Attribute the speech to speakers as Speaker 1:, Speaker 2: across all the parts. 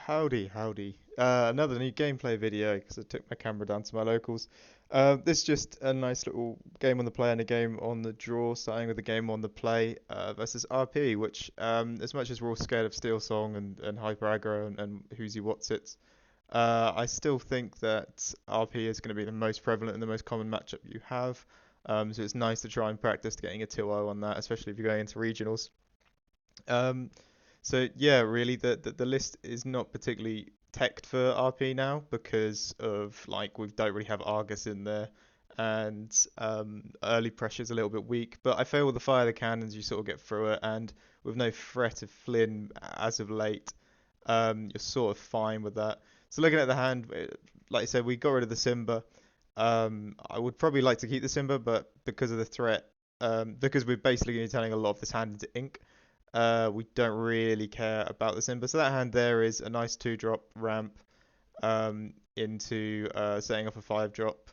Speaker 1: Howdy, howdy. Another new gameplay video because I took my camera down to my locals. This is just a nice little game on the play and a game on the draw, starting with a game on the play versus RP, which, as much as we're all scared of Steel Song and Hyper Aggro and Who's He What's It, I still think that RP is going to be the most prevalent and the most common matchup you have. So it's nice to try and practice getting a 2-0 on that, especially if you're going into regionals. Um, so yeah, really, the list is not particularly teched for RP now because of like we don't really have Argus in there, and early pressure's a little bit weak. But I feel with the fire the cannons, you sort of get through it, and with no threat of Flynn as of late, you're sort of fine with that. So looking at the hand, like I said, we got rid of the Simba. I would probably like to keep the Simba, but because of the threat, because we're basically going to be turning a lot of this hand into ink. We don't really care about the Simba. So that hand there is a nice 2-drop ramp into setting up a 5-drop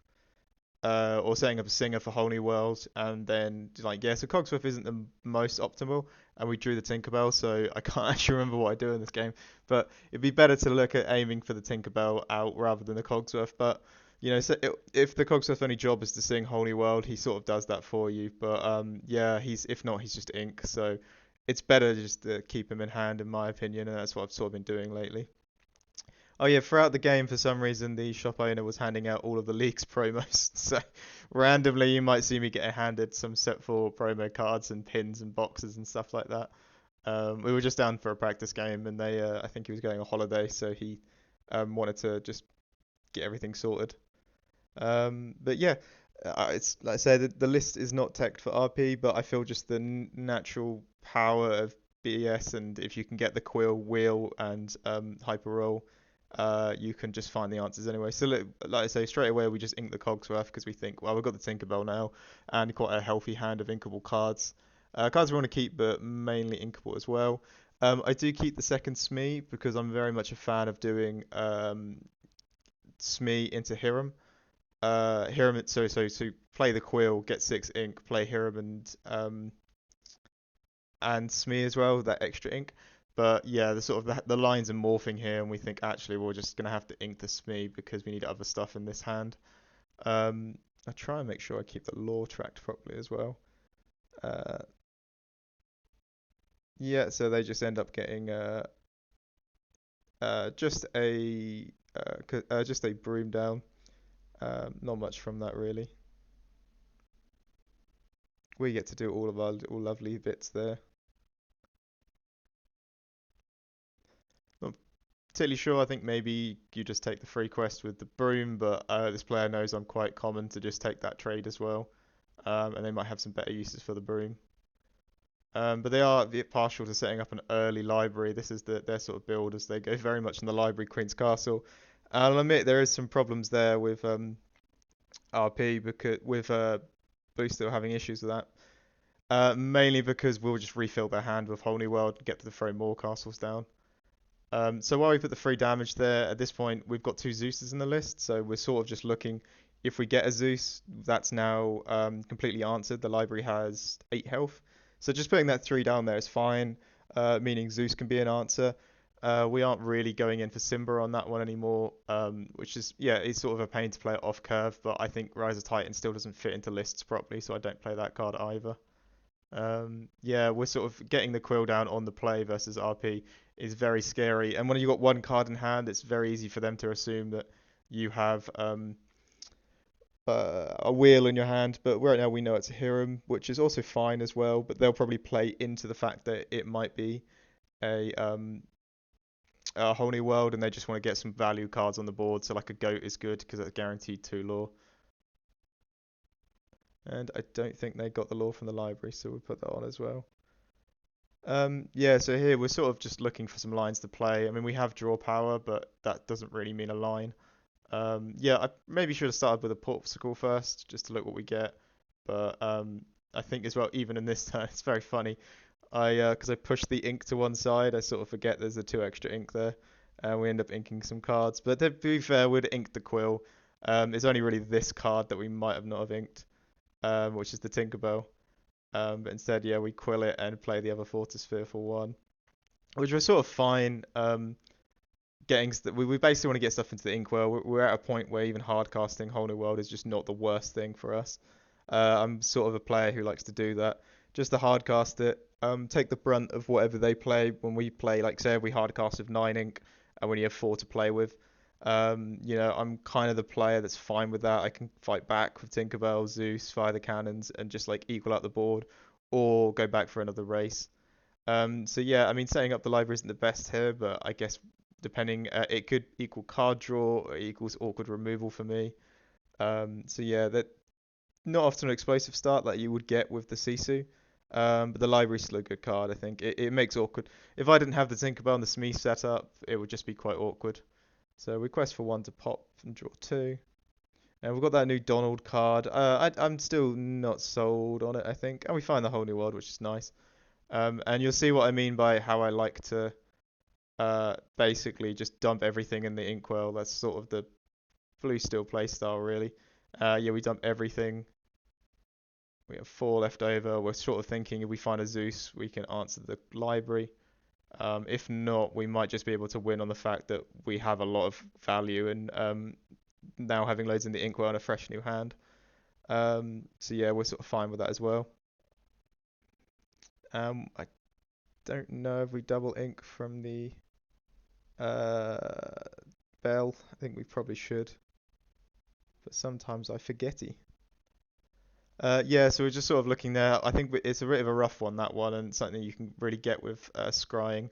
Speaker 1: or setting up a Singer for Whole New World. And then, like, yeah, so Cogsworth isn't the most optimal. And we drew the Tinkerbell, so I can't actually remember what I do in this game. But it'd be better to look at aiming for the Tinkerbell out rather than the Cogsworth. But, you know, so if the Cogsworth only job is to sing Whole New World, he sort of does that for you. But yeah, if not, he's just ink. So it's better just to keep him in hand, in my opinion, and that's what I've sort of been doing lately. Oh yeah, throughout the game, for some reason, the shop owner was handing out all of the leaks promos. So randomly, you might see me getting handed some set 4 promo cards and pins and boxes and stuff like that. We were just down for a practice game, and I think he was going on holiday, so he wanted to just get everything sorted. But yeah, it's like I said, the list is not teched for RP, but I feel just the natural power of BS, and if you can get the Quill, Wheel, and Hyper Roll, you can just find the answers anyway. So like I say, straight away we just ink the Cogsworth because we think, well, we've got the Tinkerbell now, and quite a healthy hand of inkable cards. Cards we want to keep, but mainly inkable as well. I do keep the second Smee because I'm very much a fan of doing Smee into Hiram. Hiram, so play the Quill, get 6 ink, play Hiram and Smee as well, that extra ink. But yeah, the sort of the lines are morphing here, and we think actually we're just gonna have to ink the Smee because we need other stuff in this hand. I try and make sure I keep the lore tracked properly as well. Uh, yeah, so they just end up getting just a broom down. Not much from that really. We get to do all of our little lovely bits there. Not particularly sure. I think maybe you just take the free quest with the broom, but this player knows I'm quite common to just take that trade as well. And they might have some better uses for the broom. But they are a bit partial to setting up an early library. This is their sort of build as they go very much in the library Queen's Castle. I'll admit there is some problems there with RP because with Boost still having issues with that. Mainly because we'll just refill their hand with Whole New World and get to throw more castles down. So while we put the 3 damage there, at this point we've got 2 Zeuses in the list, so we're sort of just looking if we get a Zeus, that's now completely answered. The library has 8 health, so just putting that 3 down there is fine, meaning Zeus can be an answer. We aren't really going in for Simba on that one anymore, which is, yeah, it's sort of a pain to play it off curve, but I think Rise of Titan still doesn't fit into lists properly, so I don't play that card either. Yeah, we're sort of getting the Quill down on the play versus RP is very scary. And when you've got one card in hand, it's very easy for them to assume that you have a wheel in your hand. But right now we know it's a Hiram, which is also fine as well. But they'll probably play into the fact that it might be a whole new world, and they just want to get some value cards on the board. So like a goat is good because it's guaranteed 2 lore. And I don't think they got the lore from the library, so we'll put that on as well. Yeah, so here we're sort of just looking for some lines to play. I mean, we have draw power, but that doesn't really mean a line. Yeah, I maybe should have started with a popsicle first, just to look what we get. But I think as well, even in this turn, it's very funny. Because I push the ink to one side, I sort of forget there's the 2 extra ink there, and we end up inking some cards. But to be fair, we'd inked the Quill. It's only really this card that we might have not have inked, which is the Tinkerbell. But instead, yeah, we quill it and play the other Fortis Fearful one, which was sort of fine. we basically want to get stuff into the inkwell. We're at a point where even hard casting Whole New World is just not the worst thing for us. I'm sort of a player who likes to do that. Just to hard cast it, take the brunt of whatever they play when we play. Like say if we hard cast with 9 ink and when you have 4 to play with, I'm kind of the player that's fine with that. I can fight back with Tinkerbell, Zeus, fire the cannons, and just like equal out the board, or go back for another race. So yeah, I mean, setting up the library isn't the best here, but I guess depending, it could equal card draw or it equals awkward removal for me. So yeah, that not often an explosive start that you would get with the Sisu. But the library's still a good card, I think. It makes awkward. If I didn't have the Tinkerbell and the Smee set up, it would just be quite awkward. So we quest for 1 to pop and draw 2. And we've got that new Donald card. I'm still not sold on it, I think. And we find the whole new world, which is nice. And you'll see what I mean by how I like to basically just dump everything in the inkwell. That's sort of the blue steel playstyle, really. Yeah, we dump everything. We have 4 left over. We're sort of thinking if we find a Zeus, we can answer the library. If not, we might just be able to win on the fact that we have a lot of value in now having loads in the inkwell and a fresh new hand. So yeah, we're sort of fine with that as well. I don't know if we double ink from the uh, bell. I think we probably should, but sometimes I forgetty. Yeah, so we're just sort of looking there. I think it's a bit of a rough one, that one, and something you can really get with scrying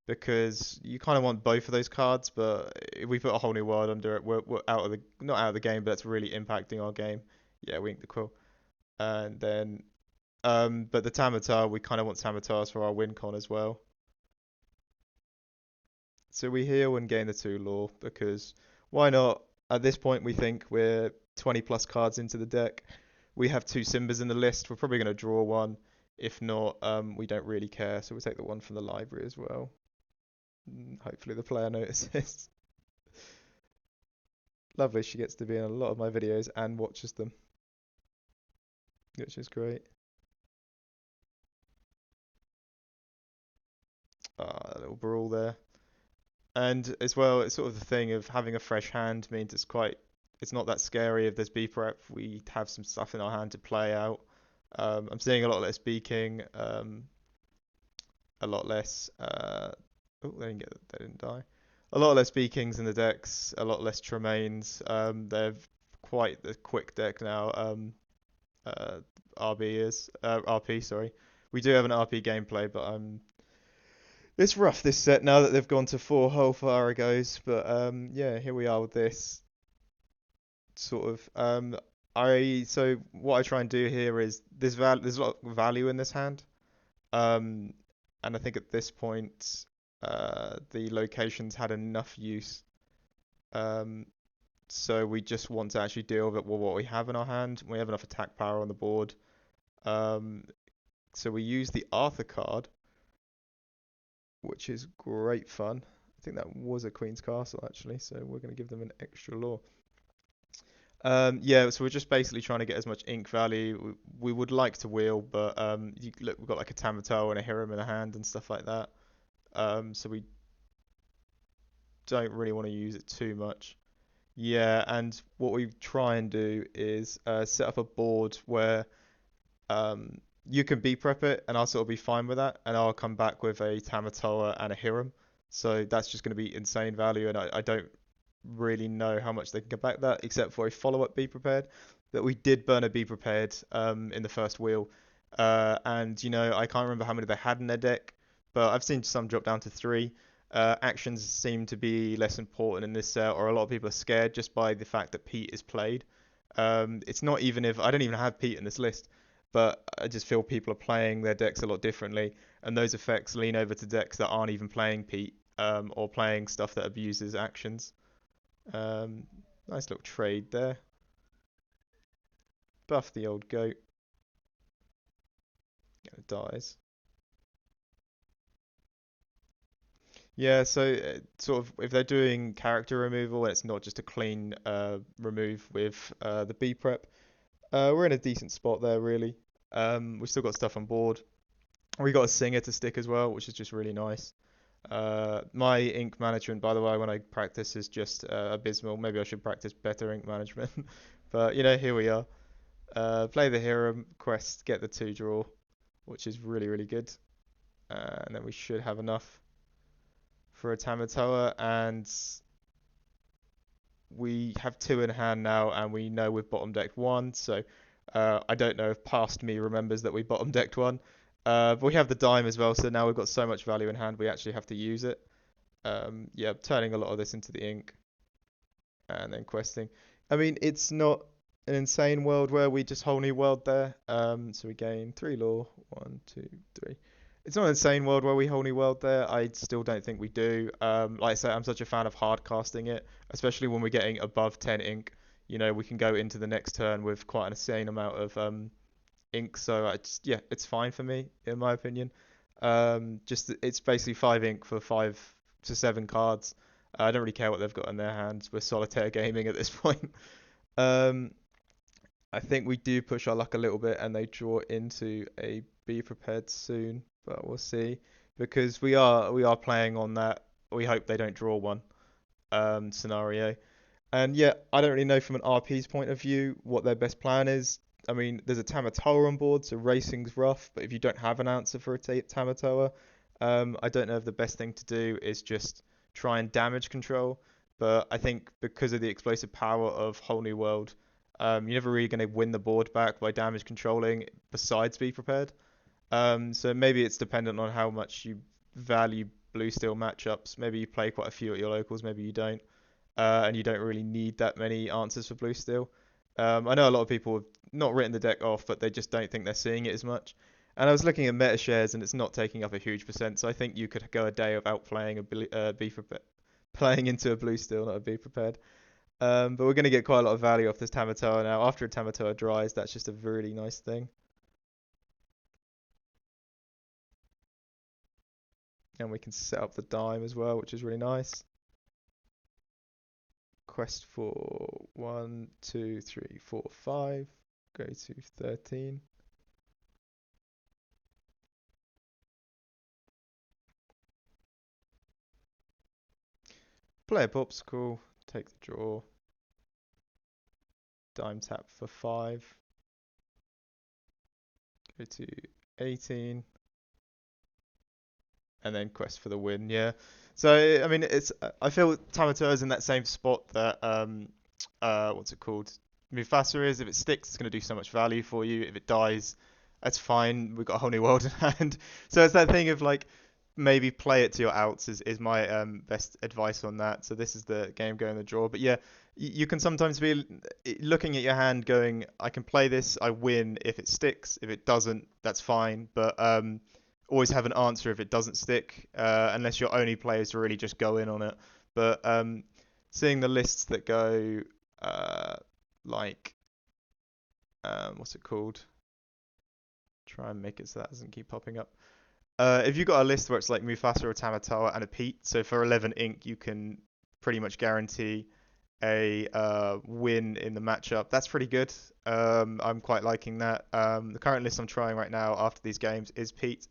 Speaker 1: because you kind of want both of those cards, but if we put a whole new world under it, we're out of the not out of the game, but it's really impacting our game. Yeah, we ink the quill, and then but the Tamatar, we kind of want Tamatars for our win con as well. So we heal and gain the 2 lore because why not? At this point, we think we're 20 plus cards into the deck. We have 2 Simbas in the list. We're probably going to draw one. If not, we don't really care. So we'll take the one from the library as well. Hopefully the player notices. Lovely, she gets to be in a lot of my videos and watches them, which is great. Ah, a little brawl there. And as well, it's sort of the thing of having a fresh hand means it's not that scary if there's B prep. We have some stuff in our hand to play out. I'm seeing a lot less beaking, a lot less. Oh, they didn't die. A lot less beakings in the decks, a lot less Tremaines. They're quite the quick deck now. Uh, RB is RP, sorry. We do have an RP gameplay, but it's rough this set now that they've gone to 4 whole Faragos. But yeah, here we are with this sort of. I so what I try and do here is there's a lot of value in this hand. Um, and I think at this point, the locations had enough use. Um, so we just want to actually deal with it with what we have in our hand. We have enough attack power on the board. Um, so we use the Arthur card, which is great fun. I think that was a Queen's Castle actually, so we're going to give them an extra law. Yeah, so we're just basically trying to get as much ink value. We would like to wheel, but look, we've got like a Tamato and a Hiram in a hand and stuff like that. So we don't really want to use it too much. Yeah, and what we try and do is set up a board where you can B prep it, and I'll sort of be fine with that, and I'll come back with a Tamatoa and a Hiram. So that's just going to be insane value, and I don't really know how much they can get back that, except for a follow-up Be Prepared. That we did burn a Be Prepared in the first wheel, and I can't remember how many they had in their deck, but I've seen some drop down to 3. Actions seem to be less important in this set, or a lot of people are scared just by the fact that Pete is played. It's not even if I don't even have Pete in this list, but I just feel people are playing their decks a lot differently, and those effects lean over to decks that aren't even playing Pete, or playing stuff that abuses actions. Um, Nice little trade there. Buff the old goat. It dies. Yeah, so sort of if they're doing character removal and it's not just a clean remove with the B prep, we're in a decent spot there really. We've still got stuff on board. We got a singer to stick as well, which is just really nice. My ink management, by the way, when I practice is just abysmal. Maybe I should practice better ink management. But here we are. Play the hero quest, get the two draw, which is really, really good. And then we should have enough for a Tamatoa, and we have two in hand now, and we know we've bottom decked one. So I don't know if past me remembers that we bottom decked one. But we have the dime as well, so now we've got so much value in hand, we actually have to use it. Yeah, turning a lot of this into the ink and then questing. I mean, it's not an insane world where we just whole new world there. So we gain three law, one, two, three. It's not an insane world where we whole new world there. I still don't think we do. Like I said, I'm such a fan of hard casting it, especially when we're getting above 10 ink. We can go into the next turn with quite an insane amount of ink. So yeah, it's fine for me in my opinion. Just it's basically 5 ink for 5 to 7 cards. I don't really care what they've got in their hands. We're solitaire gaming at this point. Um, I think we do push our luck a little bit, and they draw into a be prepared soon, but we'll see because we are playing on that. We hope they don't draw one scenario. And yeah, I don't really know from an RP's point of view what their best plan is. I mean, there's a Tamatoa on board, so racing's rough, but if you don't have an answer for a Tamatoa, I don't know if the best thing to do is just try and damage control. But I think because of the explosive power of Whole New World, you're never really going to win the board back by damage controlling, besides be prepared. So maybe it's dependent on how much you value blue steel matchups. Maybe you play quite a few at your locals, maybe you don't, and you don't really need that many answers for blue steel. I know a lot of people have not written the deck off, but they just don't think they're seeing it as much. And I was looking at meta shares, and it's not taking up a huge percent. So I think you could go a day without playing be prepared, playing into a blue steel, not a be prepared. But we're going to get quite a lot of value off this Tamatoa now. After a Tamatoa dries, that's just a really nice thing. And we can set up the dime as well, which is really nice. Quest for 1, 2, 3, 4, 5. Go to 13. Play a popsicle. Take the draw. Dime tap for 5. Go to 18. And then quest for the win. Yeah. So I mean, I feel Tamatoa is in that same spot that what's it called? Mufasa is. If it sticks, it's going to do so much value for you. If it dies, that's fine. We've got a whole new world in hand. So it's that thing of like maybe play it to your outs is my best advice on that. So this is the game going the draw. But yeah, you can sometimes be looking at your hand going, I can play this, I win if it sticks. If it doesn't, that's fine. But always have an answer if it doesn't stick, unless your only play is to really just go in on it. But seeing the lists that go uh, like what's it called? Try and make it so that doesn't keep popping up. If you've got a list where it's like Mufasa or Tamatoa and a Pete, so for 11 ink you can pretty much guarantee a win in the matchup. That's pretty good. I'm quite liking that. The current list I'm trying right now after these games is Pete.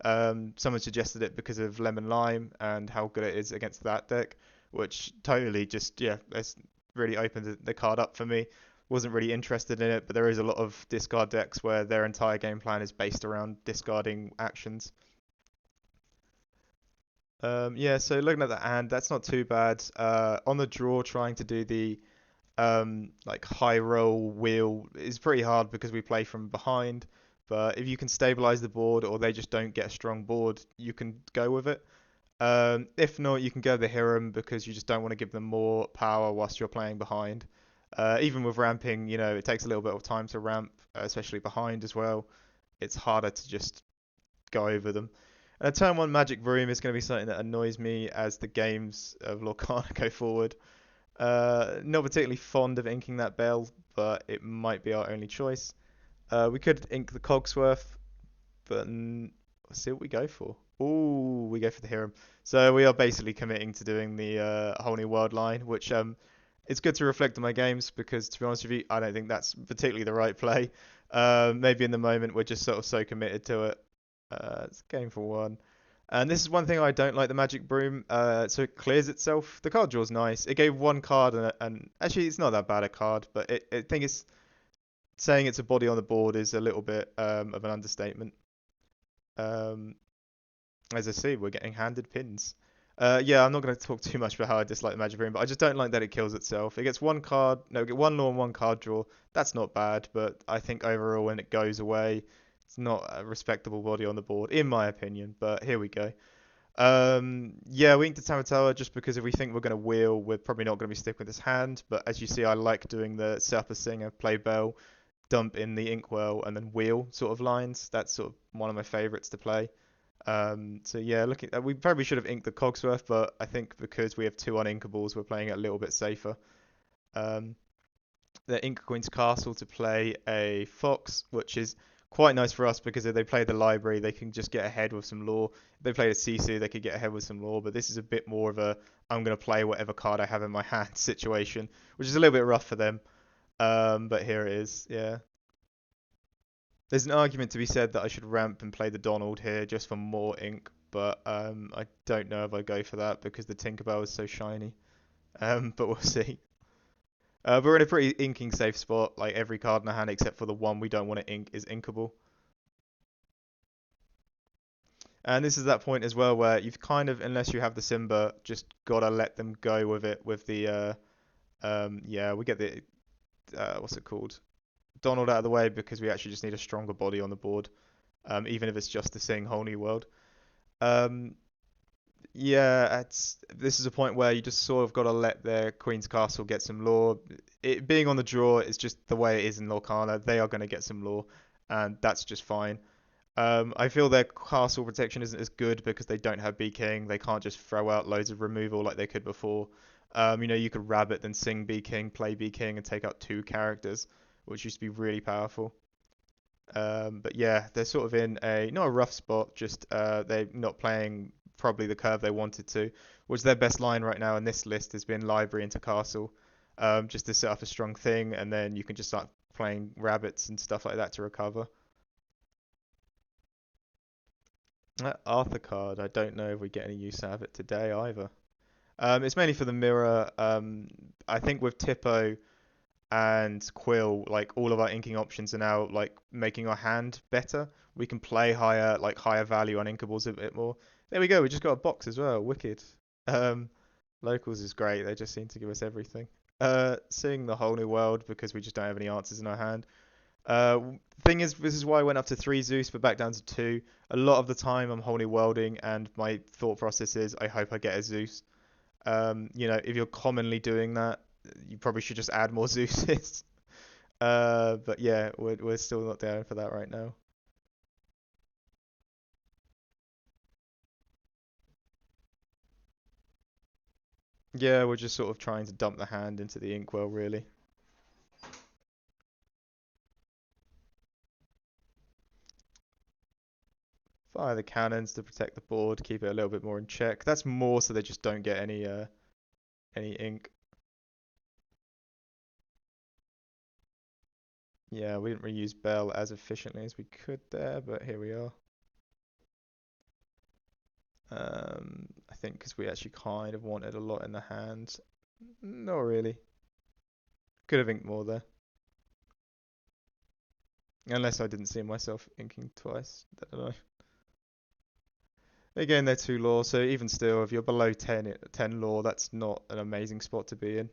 Speaker 1: Someone suggested it because of Lemon Lime and how good it is against that deck, which totally just, yeah, it's really opened the card up for me. Wasn't really interested in it, but there is a lot of discard decks where their entire game plan is based around discarding actions. Yeah, so looking at that hand, that's not too bad. On the draw, trying to do the like high roll wheel is pretty hard because we play from behind. But if you can stabilize the board or they just don't get a strong board, you can go with it. If not, you can go the Hiram because you just don't want to give them more power whilst you're playing behind. Even with ramping, it takes a little bit of time to ramp, especially behind as well. It's harder to just go over them. And a turn one Magic Room is going to be something that annoys me as the games of Lorcana go forward. Not particularly fond of inking that bell, but it might be our only choice. We could ink the Cogsworth, but let's see what we go for. Ooh, we go for the Hiram. So we are basically committing to doing the whole new world line, which it's good to reflect on my games because, to be honest with you, I don't think that's particularly the right play. Maybe in the moment we're just sort of so committed to it. It's game for one. And this is one thing I don't like the Magic Broom. So it clears itself. The card draw's nice. It gave one card, and actually it's not that bad a card, but I think it's saying it's a body on the board is a little bit of an understatement. Um, as I see, we're getting handed pins. Yeah, I'm not going to talk too much about how I dislike the Magic Broom, but I just don't like that it kills itself. It gets one card, no, get one law and one card draw. That's not bad, but I think overall when it goes away, it's not a respectable body on the board, in my opinion. But here we go. Yeah, we inked the Tamatoa just because if we think we're going to wheel, we're probably not going to be sticking with this hand. But as you see, I like doing the set up a singer, play bell, dump in the inkwell, and then wheel sort of lines. That's sort of one of my favorites to play. So yeah, looking, we probably should have inked the Cogsworth, but I think because we have two uninkables, we're playing it a little bit safer. Um, the Ink Queen's Castle to play a Fox, which is quite nice for us because if they play the library, they can just get ahead with some lore. If they played a CC, they could get ahead with some lore, but this is a bit more of a I'm going to play whatever card I have in my hand situation, which is a little bit rough for them. But here it is, yeah. There's an argument to be said that I should ramp and play the Donald here just for more ink, but I don't know if I go for that because the Tinkerbell is so shiny. But we'll see. We're in a pretty inking safe spot. Like every card in the hand except for the one we don't want to ink is inkable. And this is that point as well where you've kind of, unless you have the Simba, just gotta let them go with it. With the yeah, we get the what's it called? Donald out of the way because we actually just need a stronger body on the board. Even if it's just to sing Whole New World. Um, yeah, this is a point where you just sort of got to let their Queen's Castle get some lore. It being on the draw is just the way it is in Lorcana. They are going to get some lore, and that's just fine. I feel their castle protection isn't as good because they don't have B King. They can't just throw out loads of removal like they could before. You could rabbit then sing B King, play B King, and take out two characters, which used to be really powerful. But yeah, they're sort of in a not a rough spot, just they're not playing probably the curve they wanted to, which their best line right now in this list has been library into castle, just to set up a strong thing, and then you can just start playing rabbits and stuff like that to recover. That Arthur card, I don't know if we get any use out of it today either. It's mainly for the mirror. I think with Tippo and Quill, like all of our inking options are now like making our hand better. We can play higher, like higher value on inkables a bit more. There we go. We just got a box as well. Wicked. Um, Locals is great. They just seem to give us everything. Seeing the whole new world because we just don't have any answers in our hand. Thing is, this is why I went up to three Zeus, but back down to two. A lot of the time, I'm wholly welding, and my thought process is, I hope I get a Zeus. If you're commonly doing that, you probably should just add more Zeuses. But yeah, we're still not down for that right now. Yeah, we're just sort of trying to dump the hand into the inkwell, really. Fire the cannons to protect the board, keep it a little bit more in check. That's more so they just don't get any ink. Yeah, we didn't really use Bell as efficiently as we could there, but here we are. I think because we actually kind of wanted a lot in the hand. Not really. Could have inked more there. Unless I didn't see myself inking twice. I don't know. Again, they're two law, so even still, if you're below 10 law, that's not an amazing spot to be in.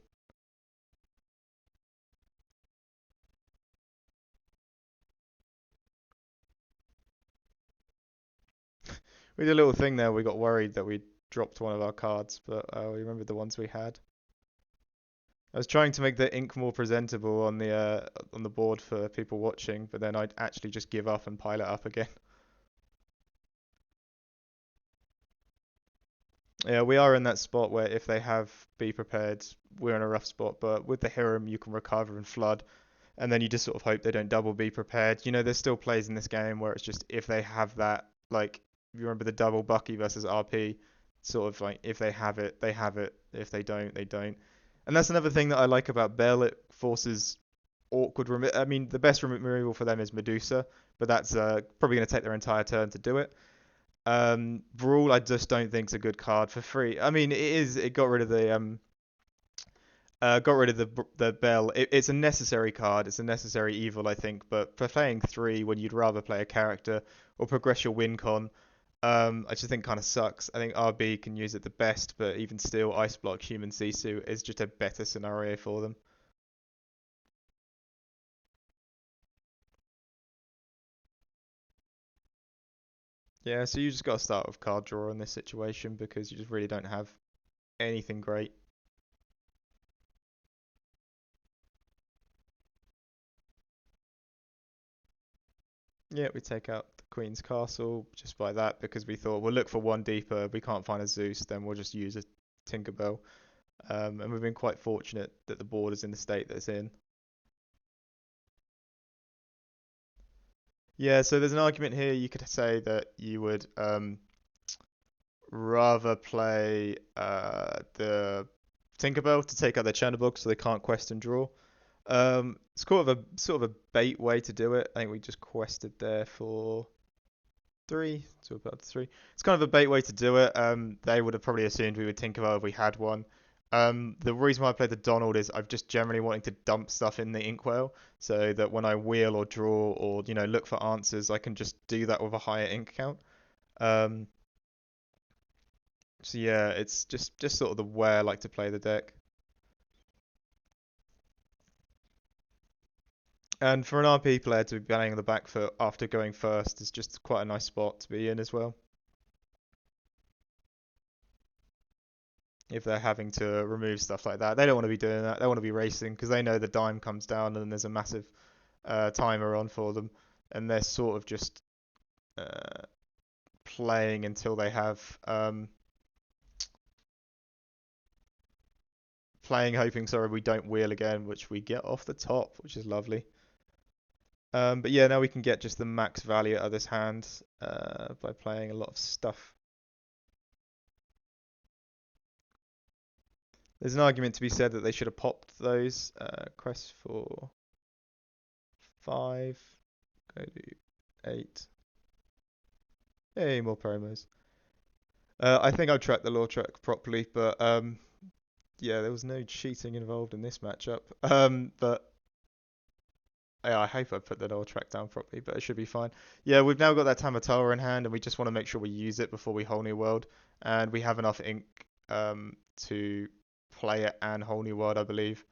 Speaker 1: We did a little thing there. We got worried that we dropped one of our cards, but we remembered the ones we had. I was trying to make the ink more presentable on the board for people watching, but then I'd actually just give up and pile it up again. Yeah, we are in that spot where if they have be prepared, we're in a rough spot. But with the Hiram, you can recover and flood, and then you just sort of hope they don't double be prepared. There's still plays in this game where it's just if they have that, like you remember the double Bucky versus RP, sort of like if they have it, they have it. If they don't, they don't. And that's another thing that I like about Bell. It forces awkward I mean, the best removal for them is Medusa, but that's probably going to take their entire turn to do it. Brawl, I just don't think is a good card for free. I mean, it is. It got rid of the bell. It's a necessary card. It's a necessary evil, I think. But for playing three, when you'd rather play a character or progress your win con, I just think kind of sucks. I think RB can use it the best, but even still, Ice Block Human Sisu is just a better scenario for them. Yeah, so you just got to start with card draw in this situation because you just really don't have anything great. Yeah, we take out the Queen's Castle just by that because we thought we'll look for one deeper. We can't find a Zeus, then we'll just use a Tinkerbell. And we've been quite fortunate that the board is in the state that it's in. Yeah, so there's an argument here. You could say that you would rather play the Tinkerbell to take out their Chernobog so they can't quest and draw. It's sort of a bait way to do it. I think we just quested there for three, so about three. It's kind of a bait way to do it. They would have probably assumed we would Tinkerbell if we had one. The reason why I played the Donald is I've just generally wanting to dump stuff in the Inkwell so that when I wheel or draw or look for answers, I can just do that with a higher ink count. Um, so yeah, it's just sort of the way I like to play the deck. And for an RP player to be banging on the back foot after going first is just quite a nice spot to be in as well. If they're having to remove stuff like that, they don't want to be doing that. They want to be racing because they know the dime comes down and there's a massive timer on for them, and they're sort of just uh, playing until they have playing, hoping sorry we don't wheel again, which we get off the top, which is lovely. But yeah, now we can get just the max value out of this hand by playing a lot of stuff. There's an argument to be said that they should have popped those. Quest for 5, go to 8. Hey, more promos. I think I tracked the law track properly, but yeah, there was no cheating involved in this matchup. But yeah, I hope I put the law track down properly, but it should be fine. Yeah, we've now got that Tamatoa in hand, and we just want to make sure we use it before we whole new world, and we have enough ink to play it and whole new world, I believe.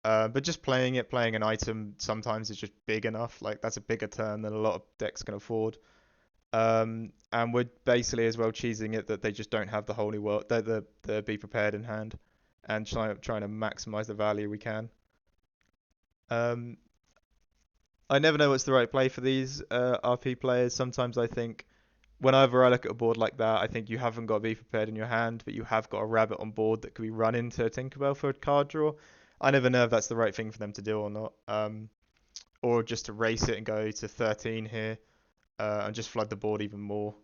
Speaker 1: But just playing it, playing an item sometimes is just big enough. Like that's a bigger turn than a lot of decks can afford. And we're basically as well cheesing it that they just don't have the holy world, the be prepared in hand, and trying to maximize the value we can. Um, I never know what's the right play for these RP players. Sometimes I think whenever I look at a board like that, I think you haven't got to be prepared in your hand, but you have got a rabbit on board that could be run into a Tinkerbell for a card draw. I never know if that's the right thing for them to do or not. Or just to race it and go to 13 here and just flood the board even more.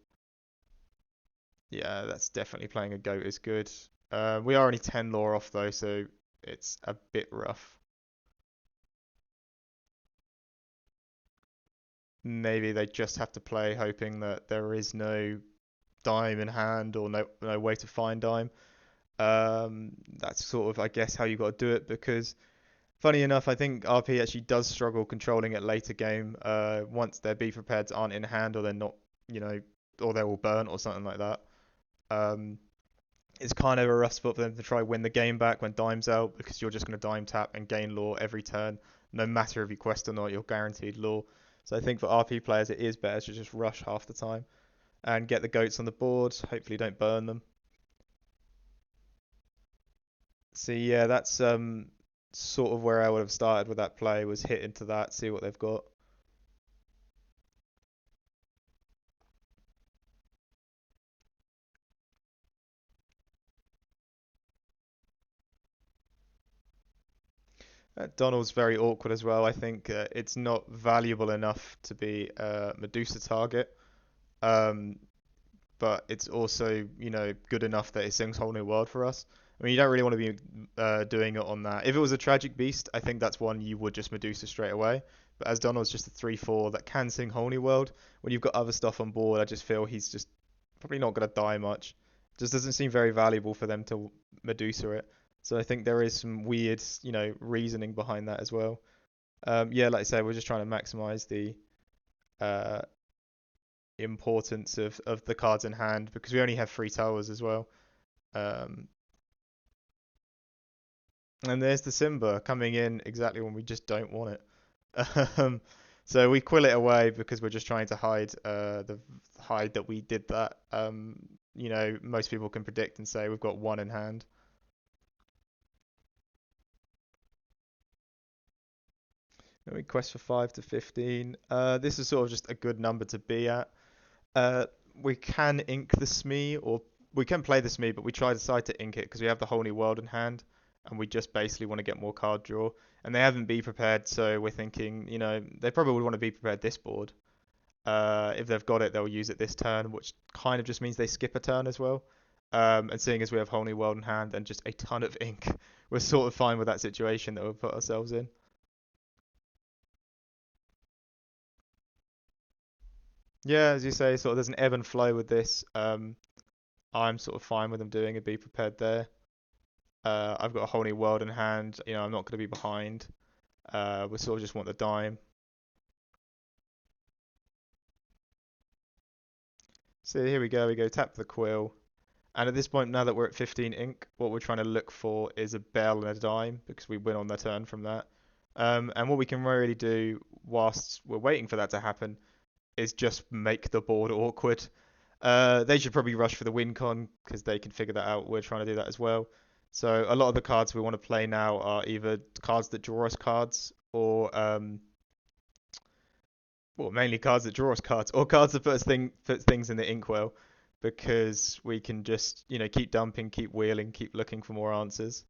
Speaker 1: Yeah, that's definitely playing a goat is good. We are only 10 lore off though, so it's a bit rough. Maybe they just have to play hoping that there is no dime in hand or no way to find dime. That's sort of, I guess, how you got to do it because, funny enough, I think RP actually does struggle controlling it later game. Once their be prepareds aren't in hand or they're not, you know, or they're all burnt or something like that. Um, it's kind of a rough spot for them to try win the game back when dime's out because you're just going to dime tap and gain lore every turn. No matter if you quest or not, you're guaranteed lore. So I think for RP players, it is better to just rush half the time and get the goats on the board. Hopefully, don't burn them. So yeah, that's sort of where I would have started with that play was hit into that, see what they've got. Donald's very awkward as well. I think it's not valuable enough to be a Medusa target, um, but it's also good enough that it sings whole new world for us. I mean, you don't really want to be doing it on that. If it was a tragic beast, I think that's one you would just Medusa straight away. But as Donald's just a 3/4 that can sing whole new world, when you've got other stuff on board, I just feel he's just probably not going to die much. Just doesn't seem very valuable for them to Medusa it. So I think there is some weird, reasoning behind that as well. Yeah, like I said, we're just trying to maximize the uh, importance of the cards in hand because we only have three towers as well. Um, and there's the Simba coming in exactly when we just don't want it. Um, so we quill it away because we're just trying to hide that we did that. Most people can predict and say we've got one in hand. And we quest for 5 to 15. This is sort of just a good number to be at. Uh, we can ink the Smee, or we can play the Smee, but we decide to ink it because we have the whole new world in hand, and we just basically want to get more card draw. And they haven't be prepared, so we're thinking, they probably would want to be prepared this board. If they've got it, they'll use it this turn, which kind of just means they skip a turn as well. And seeing as we have whole new world in hand and just a ton of ink, we're sort of fine with that situation that we've put ourselves in. Yeah, as you say, sort of there's an ebb and flow with this. I'm sort of fine with them doing a be prepared there. I've got a whole new world in hand. I'm not going to be behind. We sort of just want the dime. So here we go. We go tap the quill. And at this point, now that we're at 15 ink, what we're trying to look for is a bell and a dime because we win on the turn from that. And what we can really do whilst we're waiting for that to happen is just make the board awkward. They should probably rush for the win con because they can figure that out. We're trying to do that as well. So a lot of the cards we want to play now are either cards that draw us cards or well, mainly cards that draw us cards or cards that put things in the inkwell because we can just keep dumping, keep wheeling, keep looking for more answers.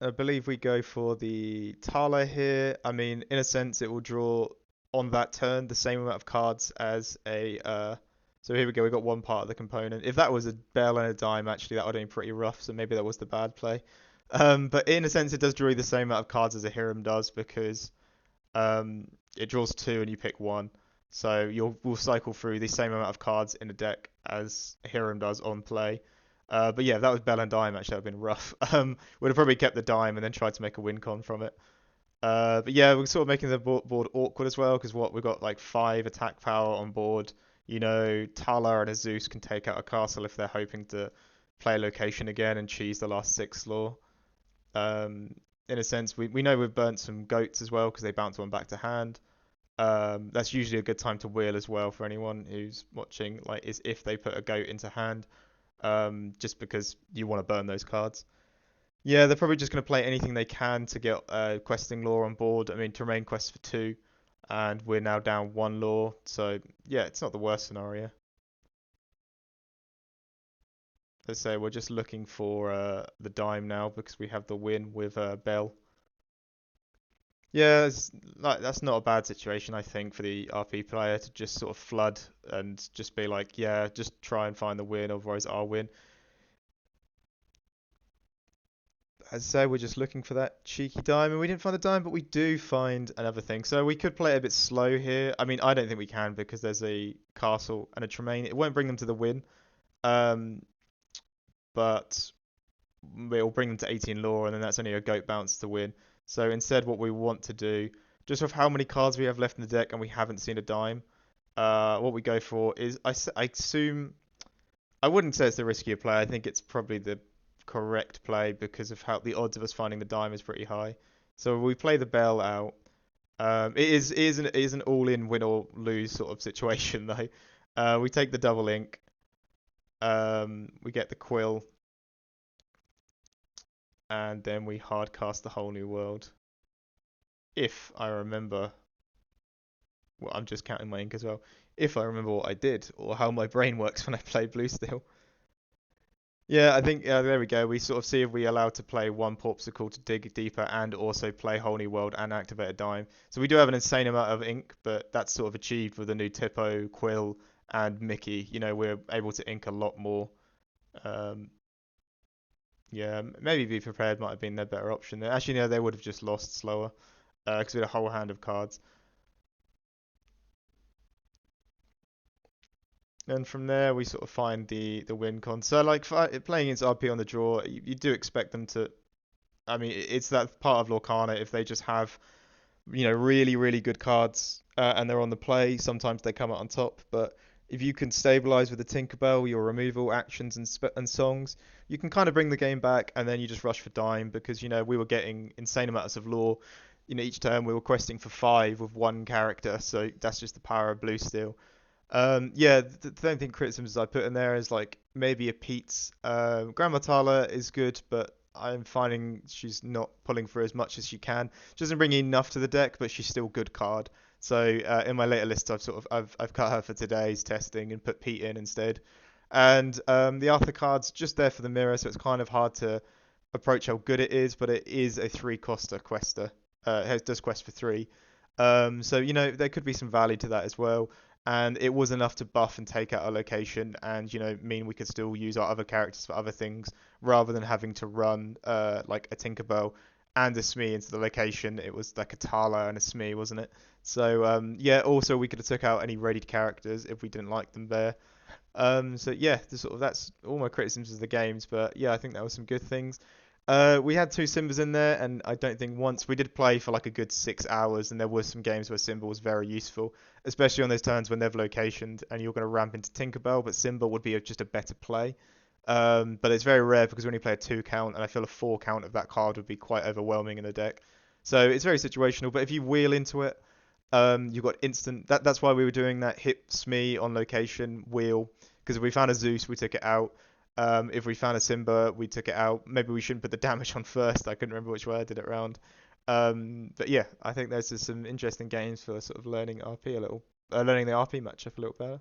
Speaker 1: I believe we go for the Tala here. I mean, in a sense, it will draw on that turn the same amount of cards as a. So here we go. We got one part of the component. If that was a bell and a dime, actually, that would have been pretty rough. So maybe that was the bad play. But in a sense, it does draw you the same amount of cards as a Hiram does because um, it draws two and you pick one. So we'll cycle through the same amount of cards in a deck as Hiram does on play. But yeah, if that was Bell and Dime, actually, that would have been rough. Would have probably kept the Dime and then tried to make a win con from it. But yeah, we're sort of making the board awkward as well because we've got like 5 attack power on board. Tala and a Zeus can take out a castle if they're hoping to play a location again and cheese the last 6 law. Um, in a sense, we know we've burnt some goats as well because they bounce one back to hand. That's usually a good time to wheel as well for anyone who's watching. Like, is if they put a goat into hand, just because you want to burn those cards. Yeah, they're probably just going to play anything they can to get questing law on board. I mean, to remain quest for 2, and we're now down 1 law. So yeah, it's not the worst scenario. Let's say we're just looking for the dime now because we have the win with Bell. Yeah, that's not a bad situation, I think, for the RP player to just sort of flood and just be like, yeah, just try and find the win, otherwise I'll win. As I say, we're just looking for that cheeky dime, and we didn't find the dime, but we do find another thing. So we could play it a bit slow here. I mean, I don't think we can because there's a castle and a Tremaine. It won't bring them to the win, um, but it'll bring them to 18 law, and then that's only a goat bounce to win. So instead, what we want to do, just with how many cards we have left in the deck and we haven't seen a dime, what we go for is, I assume, I wouldn't say it's the riskier play. I think it's probably the correct play because of how the odds of us finding the dime is pretty high. So we play the bell out. It is an all-in win or lose sort of situation though. We take the double ink. We get the quill, and then we hard cast the whole new world. If I remember, well, I'm just counting my ink as well. If I remember what I did or how my brain works when I play blue still. Yeah, I think there we go. We sort of see if we allow to play one Popsicle to dig deeper and also play Whole New World and activate a dime. So we do have an insane amount of ink, but that's sort of achieved with the new Tipo, Quill, and Mickey. We're able to ink a lot more. Um, Yeah, maybe Be Prepared might have been their better option there. Actually, no, they would have just lost slower because we had a whole hand of cards. And from there, we sort of find the win con. So, like, playing against RP on the draw, you do expect them to. I mean, it's that part of Lorcana. If they just have, really, really good cards and they're on the play, sometimes they come out on top. But if you can stabilize with the Tinkerbell, your removal actions and songs, you can kind of bring the game back, and then you just rush for dime because we were getting insane amounts of lore. Each turn we were questing for five with one character, so that's just the power of blue steel. Yeah, the only thing criticisms I put in there is like maybe a Pete's. Grandma Tala is good, but I'm finding she's not pulling for as much as she can. She doesn't bring enough to the deck, but she's still a good card. So in my later list, I've cut her for today's testing and put Pete in instead. And the Arthur card's just there for the mirror, so it's kind of hard to approach how good it is, but it is a three-coster quester. It does quest for three. So there could be some value to that as well, and it was enough to buff and take out a location, and mean we could still use our other characters for other things rather than having to run like a Tinkerbell and a Smee into the location. It was like a Tala and a Smee, wasn't it? So yeah, also we could have took out any readied characters if we didn't like them there. So yeah, that's all my criticisms of the games, but yeah, I think there were some good things. We had two Simbas in there, and I don't think once we did play for like a good 6 hours, and there was some games where Simba was very useful, especially on those turns when they've locationed and you're going to ramp into Tinkerbell, but Simba would be just a better play. But it's very rare because we only play a 2 count, and I feel a 4 count of that card would be quite overwhelming in the deck. So it's very situational, but if you wheel into it, you've got instant. That's why we were doing that hit Smee on location wheel, because if we found a Zeus, we took it out. If we found a Simba, we took it out. Maybe we shouldn't put the damage on first. I couldn't remember which way I did it round. But yeah, I think there's just some interesting games for sort of learning RP a little, learning the RP matchup a little better.